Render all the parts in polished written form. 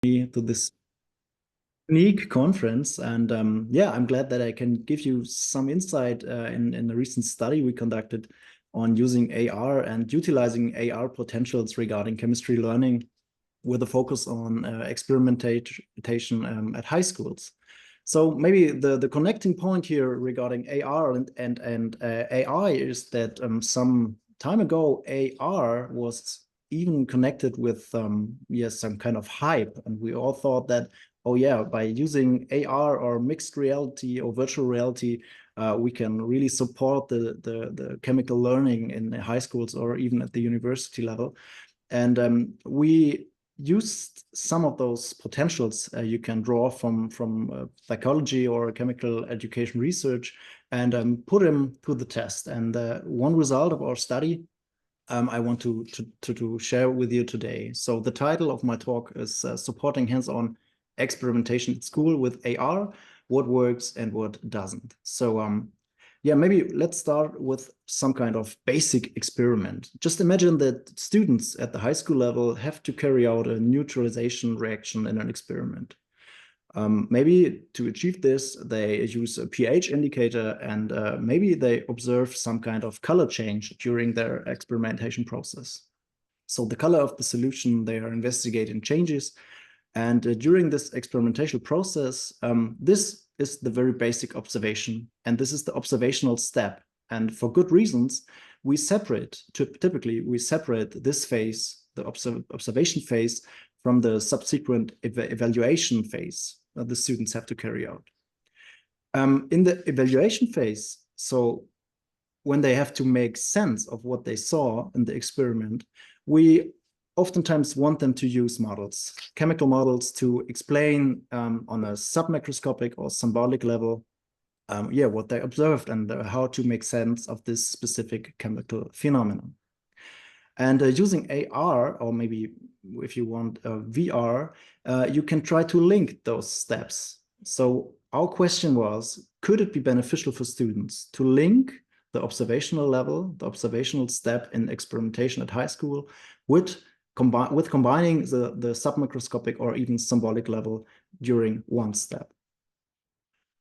me to this unique conference. And yeah, I'm glad that I can give you some insight in a recent study we conducted on using AR and utilizing AR potentials regarding chemistry learning with a focus on experimentation at high schools. So maybe the connecting point here regarding AR and AI is that some time ago, AR was even connected with yes, some kind of hype. And we all thought that, oh yeah, by using AR or mixed reality or virtual reality, we can really support the chemical learning in the high schools or even at the university level. And we used some of those potentials you can draw from psychology or chemical education research and put them to the test. And one result of our study I want to share with you today. So the title of my talk is Supporting Hands-on Experimentation at School with AR, What Works and What Doesn't. So yeah, maybe let's start with some kind of basic experiment. Just imagine that students at the high school level have to carry out a neutralization reaction in an experiment. Maybe to achieve this, they use a pH indicator and maybe they observe some kind of color change during their experimentation process. So the color of the solution they are investigating changes. And during this experimental process, this is the very basic observation. And this is the observational step. And for good reasons, we typically we separate this phase, the observation phase, from the subsequent evaluation phase that the students have to carry out. In the evaluation phase, so when they have to make sense of what they saw in the experiment, we oftentimes want them to use models, chemical models, to explain on a submicroscopic or symbolic level, yeah, what they observed and how to make sense of this specific chemical phenomenon. And using AR, or maybe if you want VR, you can try to link those steps. So our question was, could it be beneficial for students to link the observational level, the observational step in experimentation at high school with combining the submicroscopic or even symbolic level during one step?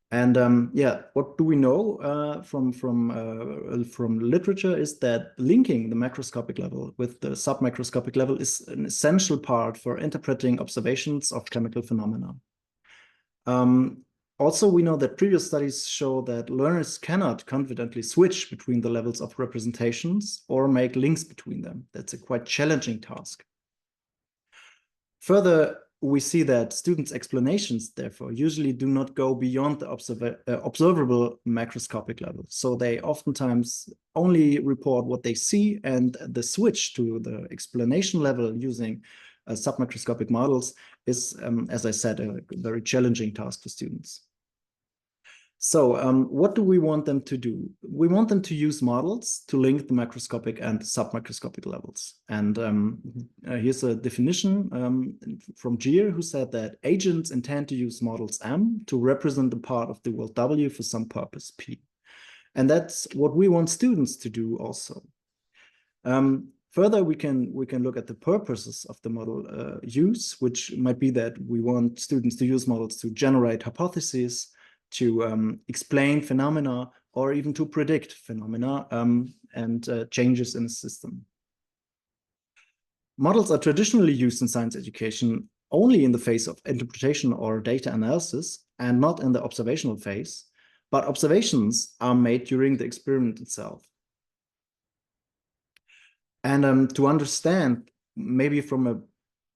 And yeah, what do we know from literature is that linking the macroscopic level with the submicroscopic level is an essential part for interpreting observations of chemical phenomena. Also, we know that previous studies show that learners cannot confidently switch between the levels of representations or make links between them. That's a quite challenging task. Further, we see that students' explanations, therefore, usually do not go beyond the observable macroscopic level. So they oftentimes only report what they see, and the switch to the explanation level using submicroscopic models is, as I said, a very challenging task for students. So what do we want them to do? We want them to use models to link the macroscopic and submicroscopic levels. And here's a definition from Gier, who said that agents intend to use models M to represent the part of the world W for some purpose P. And that's what we want students to do also. Further, we can look at the purposes of the model use, which might be that we want students to use models to generate hypotheses, to explain phenomena, or even to predict phenomena and changes in the system. Models are traditionally used in science education only in the phase of interpretation or data analysis and not in the observational phase, but observations are made during the experiment itself. And to understand, maybe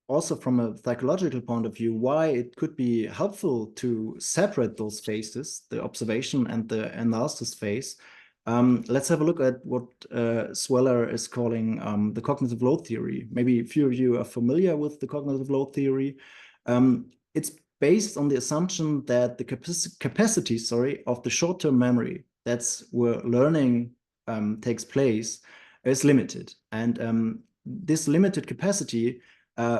also from a psychological point of view, why it could be helpful to separate those phases, the observation and the analysis phase, let's have a look at what Sweller is calling the cognitive load theory. Maybe a few of you are familiar with the cognitive load theory. It's based on the assumption that the capacity, of the short-term memory, that's where learning takes place, is limited. And this limited capacity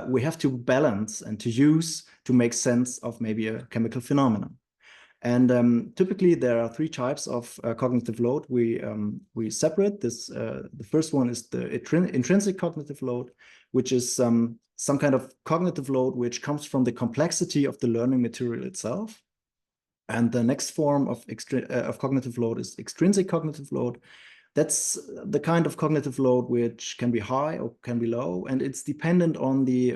we have to balance and to use to make sense of maybe a chemical phenomenon. And typically there are three types of cognitive load. We separate this. The first one is the intrinsic cognitive load, which is some kind of cognitive load which comes from the complexity of the learning material itself. And the next form of cognitive load is extrinsic cognitive load. That's the kind of cognitive load which can be high or can be low, and it's dependent on the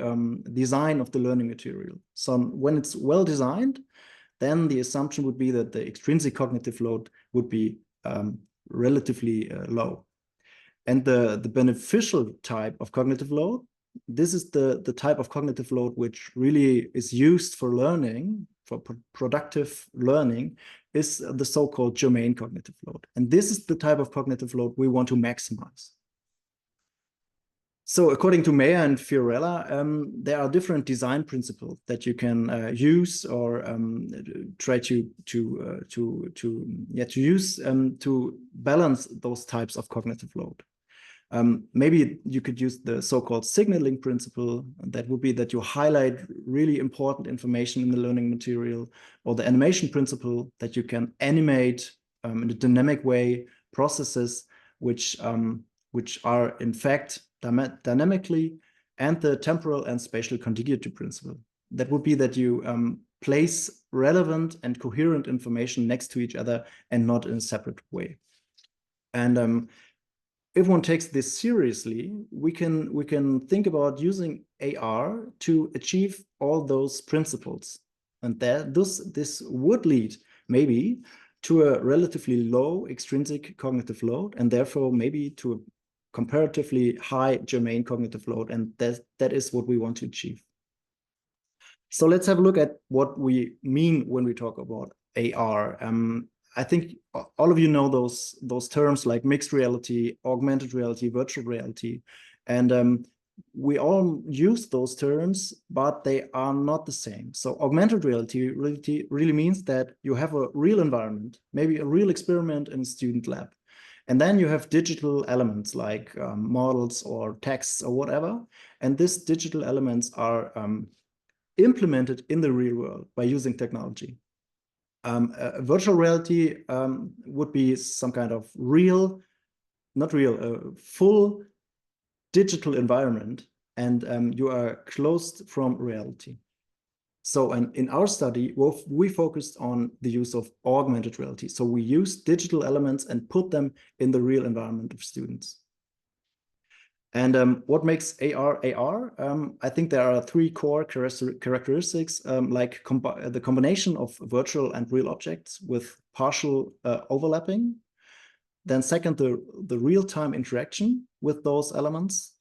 design of the learning material. So when it's well designed, then the assumption would be that the extrinsic cognitive load would be relatively low. And the beneficial type of cognitive load, this is the type of cognitive load which really is used for learning, for productive learning, is the so-called germane cognitive load. And this is the type of cognitive load we want to maximize. So according to Meyer and Fiorella, there are different design principles that you can use or try to use to balance those types of cognitive load. Maybe you could use the so-called signaling principle. That would be that you highlight really important information in the learning material, or the animation principle, that you can animate in a dynamic way processes which are in fact dynamically, and the temporal and spatial contiguity principle. That would be that you place relevant and coherent information next to each other and not in a separate way. And if one takes this seriously, we can think about using AR to achieve all those principles, and that this would lead maybe to a relatively low extrinsic cognitive load, and therefore maybe to a comparatively high germane cognitive load, and that is what we want to achieve. So let's have a look at what we mean when we talk about AR. I think all of you know those terms like mixed reality, augmented reality, virtual reality, and we all use those terms, but they are not the same. So augmented reality really means that you have a real environment, maybe a real experiment in a student lab. And then you have digital elements like models or texts or whatever. And these digital elements are implemented in the real world by using technology. Virtual reality would be some kind of full digital environment, and you are closed from reality. So in our study, we focused on the use of augmented reality. So we use digital elements and put them in the real environment of students. And what makes AR AR? I think there are three core characteristics, like the combination of virtual and real objects with partial overlapping. Then second, the real-time interaction with those elements.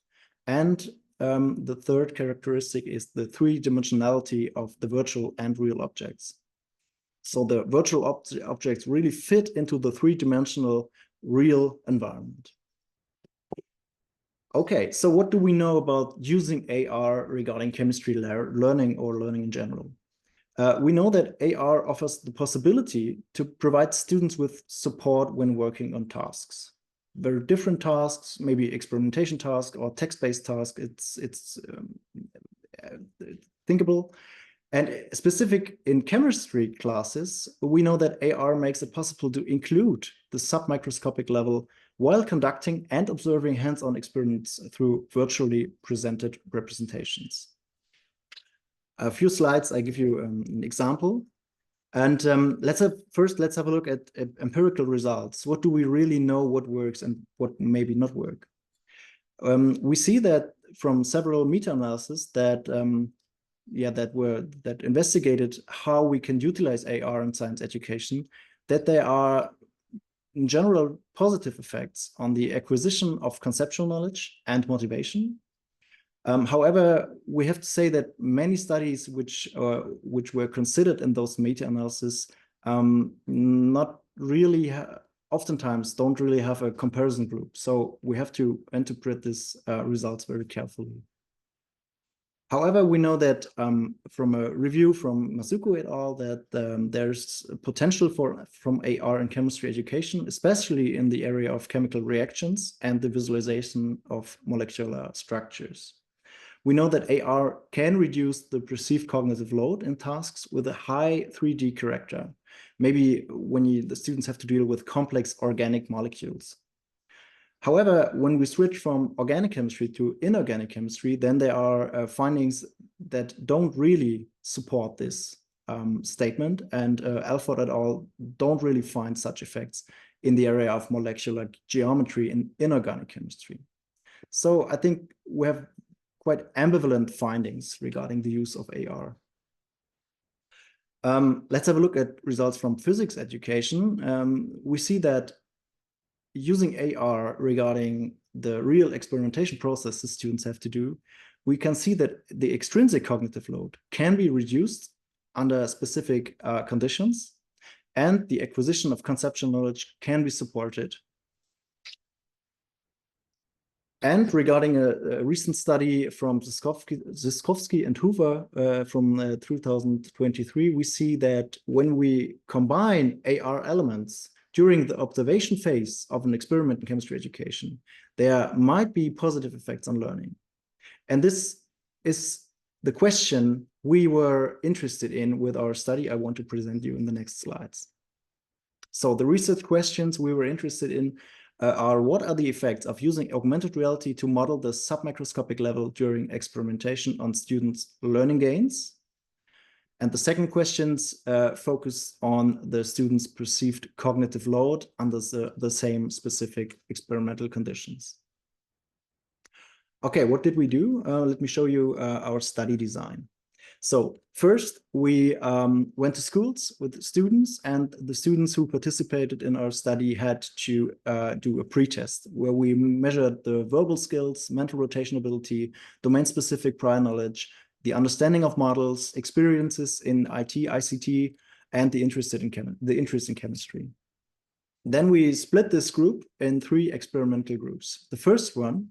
And the third characteristic is the three-dimensionality of the virtual and real objects. So the virtual objects really fit into the three-dimensional real environment. Okay, so what do we know about using AR regarding chemistry learning or learning in general? We know that AR offers the possibility to provide students with support when working on tasks. Very different tasks, maybe experimentation tasks or text-based tasks. It's thinkable. And specific in chemistry classes, we know that AR makes it possible to include the submicroscopic level while conducting and observing hands-on experiments through virtually presented representations. A few slides, I give you an example. And let's have a look at empirical results. What do we really know what works and what maybe not work? We see that from several meta-analyses that that investigated how we can utilize AR in science education, that there are in general positive effects on the acquisition of conceptual knowledge and motivation. However, we have to say that many studies which were considered in those meta-analyses not really oftentimes don't really have a comparison group. So we have to interpret these results very carefully. However, we know that from a review from Masuku et al. That there's potential from AR in chemistry education, especially in the area of chemical reactions and the visualization of molecular structures. We know that AR can reduce the perceived cognitive load in tasks with a high 3D character, maybe when the students have to deal with complex organic molecules. However, when we switch from organic chemistry to inorganic chemistry, then there are findings that don't really support this statement, and Alford et al. Don't really find such effects in the area of molecular geometry in inorganic chemistry. So I think we have quite ambivalent findings regarding the use of AR. Let's have a look at results from physics education. We see that using AR regarding the real experimentation process the students have to do, we can see that the extrinsic cognitive load can be reduced under specific conditions, and the acquisition of conceptual knowledge can be supported. And regarding a recent study from Zyskovsky and Hoover from 2023, we see that when we combine AR elements during the observation phase of an experiment in chemistry education, there might be positive effects on learning. And this is the question we were interested in with our study I want to present you in the next slides. So the research questions we were interested in are what are the effects of using augmented reality to model the submicroscopic level during experimentation on students' learning gains? And the second questions focus on the students' perceived cognitive load under the same specific experimental conditions. Okay, what did we do? Let me show you our study design. So first, we went to schools with students, and the students who participated in our study had to do a pretest where we measured the verbal skills, mental rotation ability, domain-specific prior knowledge, the understanding of models, experiences in IT, ICT, and the interest in chemistry. Then we split this group in 3 experimental groups. The first one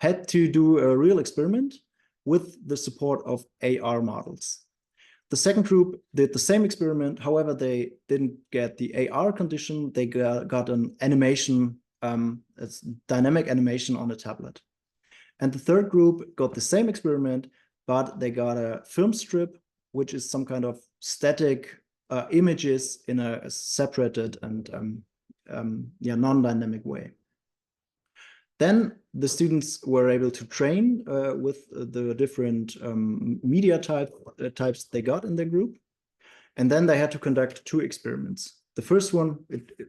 had to do a real experiment with the support of AR models. The second group did the same experiment, however, they didn't get the AR condition, they got an animation, it's dynamic animation on a tablet. And the third group got the same experiment, but they got a film strip, which is some kind of static images in a separated and non-dynamic way. Then the students were able to train with the different media types they got in their group. And then they had to conduct 2 experiments. The first one,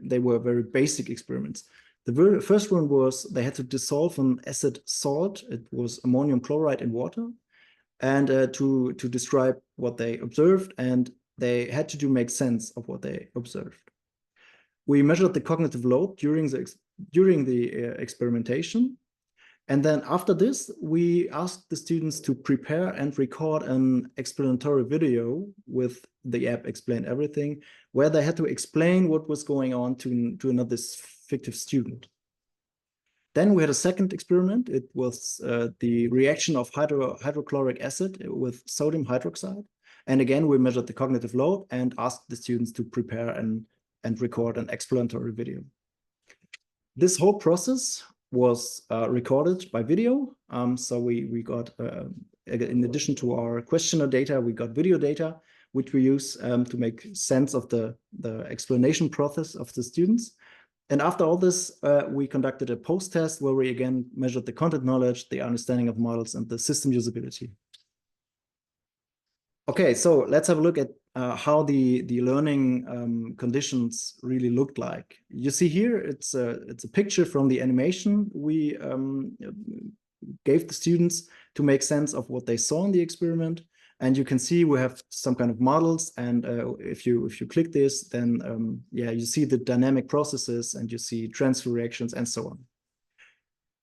they were very basic experiments. The first one was they had to dissolve an acid salt. It was ammonium chloride in water, and to describe what they observed, and they had to make sense of what they observed. We measured the cognitive load during the experimentation. And then after this, we asked the students to prepare and record an explanatory video with the app Explain Everything, where they had to explain what was going on to another fictive student. Then we had a second experiment. It was the reaction of hydrochloric acid with sodium hydroxide. And again, we measured the cognitive load and asked the students to prepare and record an explanatory video. This whole process was recorded by video. So we got, in addition to our questionnaire data, we got video data, which we use to make sense of the explanation process of the students. And after all this, we conducted a post-test where we again measured the content knowledge, the understanding of models, and the system usability. Okay, so let's have a look at how the learning conditions really looked like. You see here, it's a picture from the animation we gave the students to make sense of what they saw in the experiment. And you can see we have some kind of models, and if you click this, then yeah, you see the dynamic processes, and you see transfer reactions and so on.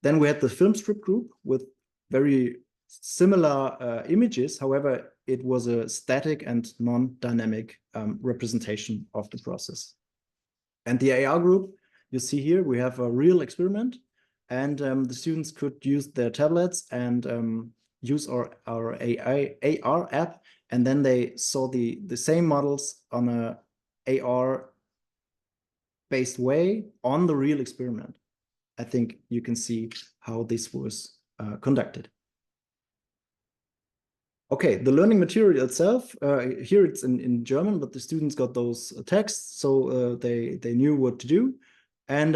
Then we had the film strip group with very similar images. However, it was a static and non-dynamic representation of the process. And the AR group, you see here, we have a real experiment, and the students could use their tablets and use our AR app, and then they saw the same models on a AR-based way on the real experiment. I think you can see how this was conducted. Okay, the learning material itself, here it's in German, but the students got those texts, so they knew what to do. And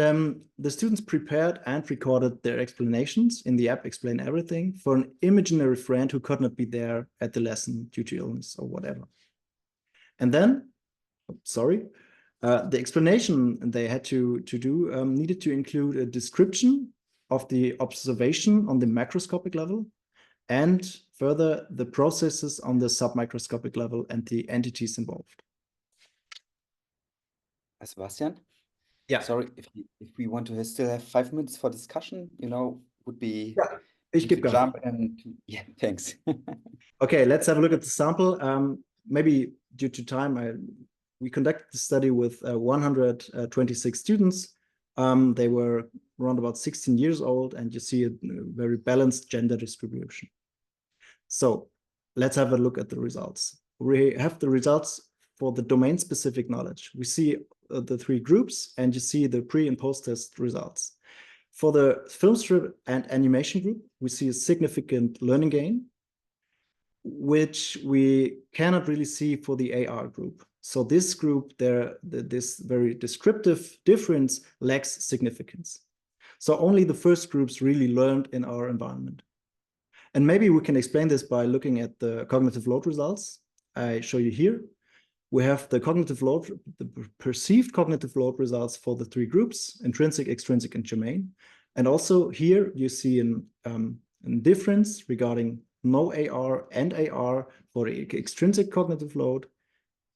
the students prepared and recorded their explanations in the app Explain Everything for an imaginary friend who could not be there at the lesson due to illness or whatever. And then, the explanation they had to do needed to include a description of the observation on the macroscopic level, and further the processes on the submicroscopic level and the entities involved. Sebastian? Yeah. Sorry, if we want to still have 5 minutes for discussion, you know, would be Ich gebe Gas. jump and yeah, thanks. Okay, let's have a look at the sample. Maybe due to time, we conducted the study with 126 students. They were around about 16 years old, and you see a very balanced gender distribution. So let's have a look at the results. We have the results for the domain-specific knowledge. We see the 3 groups, and you see the pre- and post-test results. For the film strip and animation group, we see a significant learning gain, which we cannot really see for the AR group. So this group, this very descriptive difference lacks significance. So only the first groups really learned in our environment. And maybe we can explain this by looking at the cognitive load results. I show you here. We have the cognitive load, the perceived cognitive load results for the 3 groups, intrinsic, extrinsic, and germane. And also here you see a difference regarding no AR and AR for the extrinsic cognitive load,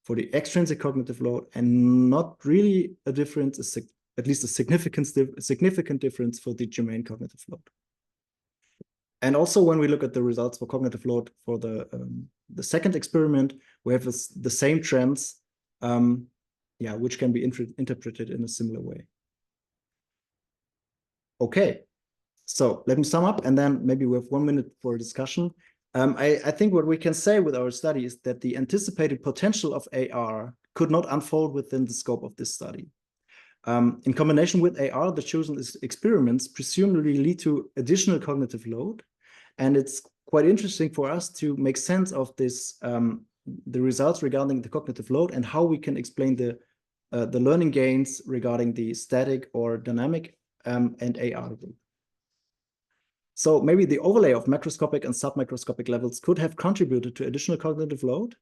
for the extrinsic cognitive load, and not really a difference, at least a significant difference for the germane cognitive load. And also when we look at the results for cognitive load for the second experiment, we have the same trends, which can be interpreted in a similar way. Okay, so let me sum up, and then maybe we have 1 minute for a discussion. I think what we can say with our study is that the anticipated potential of AR could not unfold within the scope of this study. In combination with AR, the chosen experiments presumably lead to additional cognitive load. And it's quite interesting for us to make sense of this, the results regarding the cognitive load and how we can explain the learning gains regarding the static or dynamic and AR group. So maybe the overlay of macroscopic and submicroscopic levels could have contributed to additional cognitive load.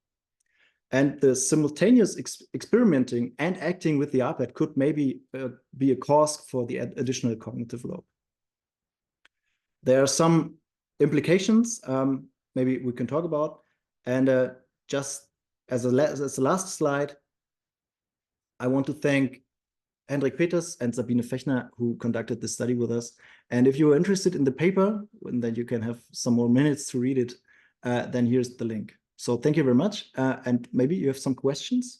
And the simultaneous experimenting and acting with the iPad could maybe be a cause for the additional cognitive load. There are some implications maybe we can talk about. And just as a last slide, I want to thank Hendrik Peters and Sabine Fechner, who conducted this study with us. And if you are interested in the paper, and then you can have some more minutes to read it, then here's the link. So thank you very much. And maybe you have some questions.